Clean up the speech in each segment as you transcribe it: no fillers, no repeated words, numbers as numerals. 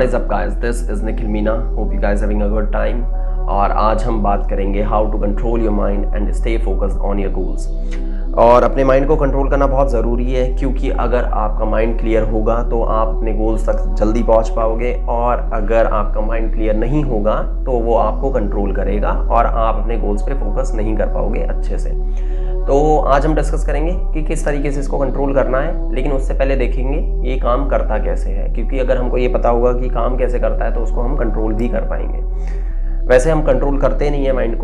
Is up guys, this is Nikhil Meena. Hope you guys having a good time. और आज हम बात करेंगे how to control your mind and stay focused on your goals. और अपने mind को कंट्रोल करना बहुत ज़रूरी है, क्योंकि अगर आपका माइंड क्लियर होगा तो आप अपने गोल्स तक जल्दी पहुंच पाओगे, और अगर आपका माइंड क्लियर नहीं होगा तो वो आपको कंट्रोल करेगा और आप अपने गोल्स पे फोकस नहीं कर पाओगे अच्छे से। तो आज हम डिस्कस करेंगे कि किस तरीके से इसको कंट्रोल करना है, लेकिन उससे पहले देखेंगे ये काम करता कैसे है, क्योंकि अगर हमको ये पता होगा कि काम कैसे करता है तो उसको हम कंट्रोल भी कर पाएंगे। वैसे हम कंट्रोल करते नहीं है माइंड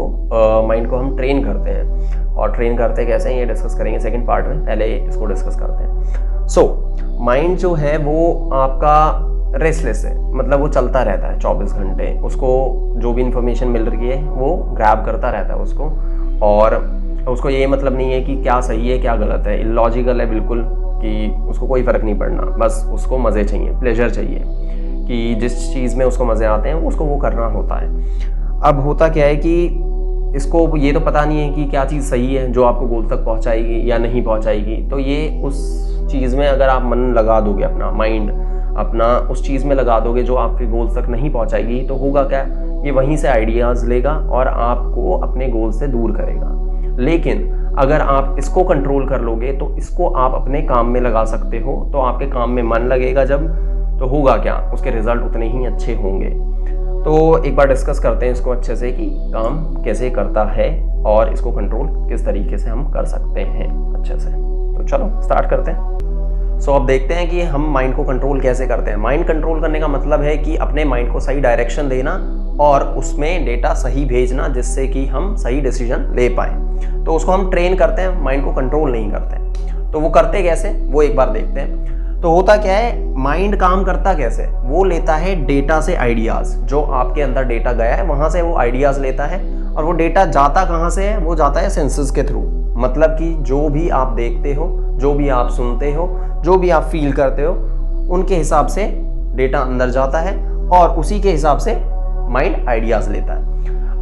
को हम ट्रेन करते हैं। और ट्रेन करते कैसे हैं ये डिस्कस करेंगे सेकंड पार्ट में, पहले इसको डिस्कस करते हैं। सो माइंड जो है वो आपका रेस्टलेस है, मतलब वो चलता रहता है 24 घंटे। उसको जो भी इंफॉर्मेशन मिल रही है वो ग्रैब करता रहता है उसको, और उसको ये मतलब नहीं है कि क्या सही है क्या गलत है, इलॉजिकल है बिल्कुल, कि उसको कोई फ़र्क नहीं पड़ना, बस उसको मज़े चाहिए, प्लेजर चाहिए, कि जिस चीज़ में उसको मज़े आते हैं उसको वो करना होता है। अब होता क्या है कि इसको ये तो पता नहीं है कि क्या चीज़ सही है जो आपको गोल तक पहुंचाएगी या नहीं पहुंचाएगी। तो ये उस चीज़ में अगर आप मन लगा दोगे, अपना माइंड अपना उस चीज़ में लगा दोगे जो आपके गोल तक नहीं पहुंचाएगी, तो होगा क्या, ये वहीं से आइडियाज़ लेगा और आपको अपने गोल से दूर करेगा। लेकिन अगर आप इसको कंट्रोल कर लोगे तो इसको आप अपने काम में लगा सकते हो, तो आपके काम में मन लगेगा जब, तो होगा क्या, उसके रिजल्ट उतने ही अच्छे होंगे। तो एक बार डिस्कस करते हैं इसको अच्छे से कि काम कैसे करता है और इसको कंट्रोल किस तरीके से हम कर सकते हैं अच्छे से। तो चलो स्टार्ट करते हैं। सो अब देखते हैं कि हम माइंड को कंट्रोल कैसे करते हैं। माइंड कंट्रोल करने का मतलब है कि अपने माइंड को सही डायरेक्शन देना और उसमें डेटा सही भेजना, जिससे कि हम सही डिसीजन ले पाएँ। तो उसको हम ट्रेन करते हैं, माइंड को कंट्रोल नहीं करते हैं। तो वो करते कैसे, वो एक बार देखते हैं। तो होता क्या है, माइंड काम करता कैसे, वो लेता है डेटा से आइडियाज़। जो आपके अंदर डेटा गया है वहाँ से वो आइडियाज़ लेता है, और वो डेटा जाता कहाँ से है, वो जाता है सेंसेस के थ्रू। मतलब कि जो भी आप देखते हो, जो भी आप सुनते हो, जो भी आप फील करते हो, उनके हिसाब से डेटा अंदर जाता है और उसी के हिसाब से माइंड आइडियाज़ लेता है।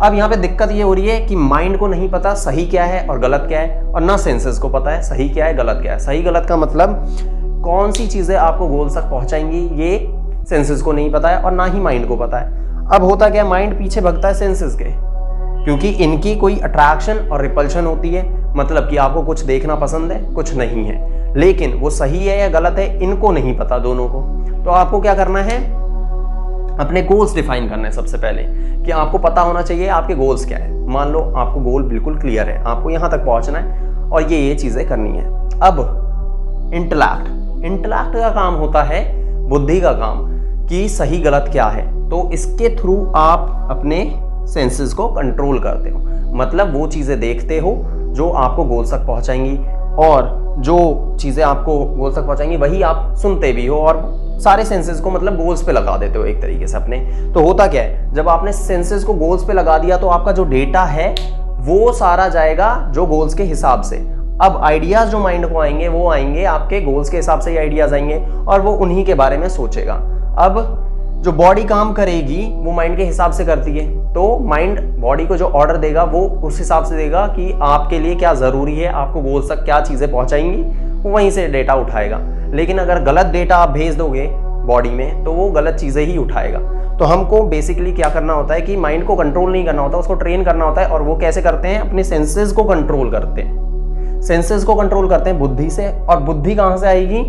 अब यहाँ पे दिक्कत ये हो रही है कि माइंड को नहीं पता सही क्या है और गलत क्या है, और ना सेंसेस को पता है सही क्या है गलत क्या है। सही गलत का मतलब कौन सी चीज़ें आपको गोल तक पहुंचाएंगी, ये सेंसेस को नहीं पता है और ना ही माइंड को पता है। अब होता क्या, माइंड पीछे भगता है सेंसेस के, क्योंकि इनकी कोई अट्रैक्शन और रिपल्शन होती है। मतलब कि आपको कुछ देखना पसंद है, कुछ नहीं है, लेकिन वो सही है या गलत है इनको नहीं पता दोनों को। तो आपको क्या करना है, अपने गोल्स डिफाइन करना है सबसे पहले, कि आपको पता होना चाहिए आपके गोल्स क्या है। मान लो आपको गोल बिल्कुल क्लियर है, आपको यहाँ तक पहुँचना है और ये चीज़ें करनी है। अब इंटेलेक्ट का काम होता है, बुद्धि का काम, कि सही गलत क्या है। तो इसके थ्रू आप अपने सेंसेस को कंट्रोल करते हो। मतलब वो चीज़ें देखते हो जो आपको गोल तक पहुंचाएंगी, और जो चीज़ें आपको गोल तक पहुंचाएंगी वही आप सुनते भी हो, और सारे सेंसेस को मतलब गोल्स पे लगा देते हो एक तरीके से अपने। तो होता क्या है, जब आपने सेंसेस को गोल्स पे लगा दिया तो आपका जो डेटा है वो सारा जाएगा जो गोल्स के हिसाब से। अब आइडियाज जो माइंड को आएंगे वो आएंगे आपके गोल्स के हिसाब से ही आइडियाज आएंगे, और वो उन्हीं के बारे में सोचेगा। अब जो बॉडी काम करेगी वो माइंड के हिसाब से करती है, तो माइंड बॉडी को जो ऑर्डर देगा वो उस हिसाब से देगा कि आपके लिए क्या ज़रूरी है, आपको गोल्स तक क्या चीज़ें पहुंचाएंगी, वो वहीं से डेटा उठाएगा। लेकिन अगर गलत डेटा आप भेज दोगे बॉडी में तो वो गलत चीज़ें ही उठाएगा। तो हमको बेसिकली क्या करना होता है कि माइंड को कंट्रोल नहीं करना होता, उसको ट्रेन करना होता है। और वो कैसे करते हैं, अपने सेंसेस को कंट्रोल करते हैं। सेंसेस को कंट्रोल करते हैं बुद्धि से, और बुद्धि कहाँ से आएगी,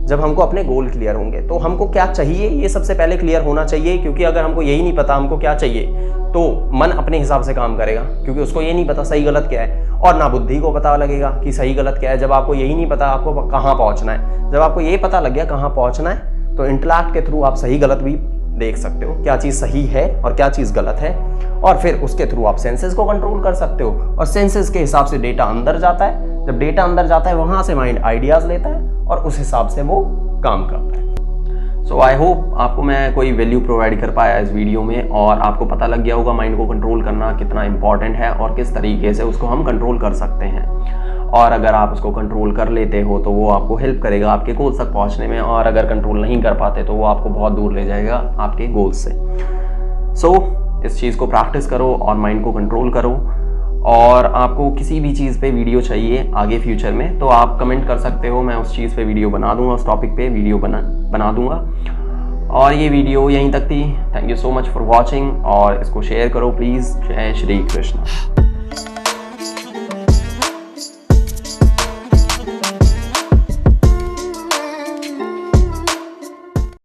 जब हमको अपने गोल क्लियर होंगे। तो हमको क्या चाहिए ये सबसे पहले क्लियर होना चाहिए, क्योंकि अगर हमको यही नहीं पता हमको क्या चाहिए तो मन अपने हिसाब से काम करेगा, क्योंकि उसको ये नहीं पता सही गलत क्या है, और ना बुद्धि को पता लगेगा कि सही गलत क्या है। जब आपको यही नहीं पता आपको कहाँ पहुँचना है, जब आपको ये पता लग गया कहाँ पहुँचना है, तो इंटेलेक्ट के थ्रू आप सही गलत भी देख सकते हो, क्या चीज़ सही है और क्या चीज़ गलत है। और फिर उसके थ्रू आप सेंसेस को कंट्रोल कर सकते हो, और सेंसेस के हिसाब से डेटा अंदर जाता है। जब डेटा अंदर जाता है वहाँ से माइंड आइडियाज़ लेता है और उस हिसाब से वो काम करता है। सो आई होप आपको मैं कोई वैल्यू प्रोवाइड कर पाया इस वीडियो में, और आपको पता लग गया होगा माइंड को कंट्रोल करना कितना इंपॉर्टेंट है और किस तरीके से उसको हम कंट्रोल कर सकते हैं। और अगर आप उसको कंट्रोल कर लेते हो तो वो आपको हेल्प करेगा आपके गोल्स तक पहुंचने में, और अगर कंट्रोल नहीं कर पाते तो वो आपको बहुत दूर ले जाएगा आपके गोल्स से। सो इस चीज़ को प्रैक्टिस करो और माइंड को कंट्रोल करो। और आपको किसी भी चीज़ पे वीडियो चाहिए आगे फ्यूचर में तो आप कमेंट कर सकते हो, मैं उस चीज़ पे वीडियो बना दूंगा, उस टॉपिक पे वीडियो बना दूंगा। और ये वीडियो यहीं तक थी। Thank you so much for watching और इसको शेयर करो प्लीज़। जय श्री कृष्ण।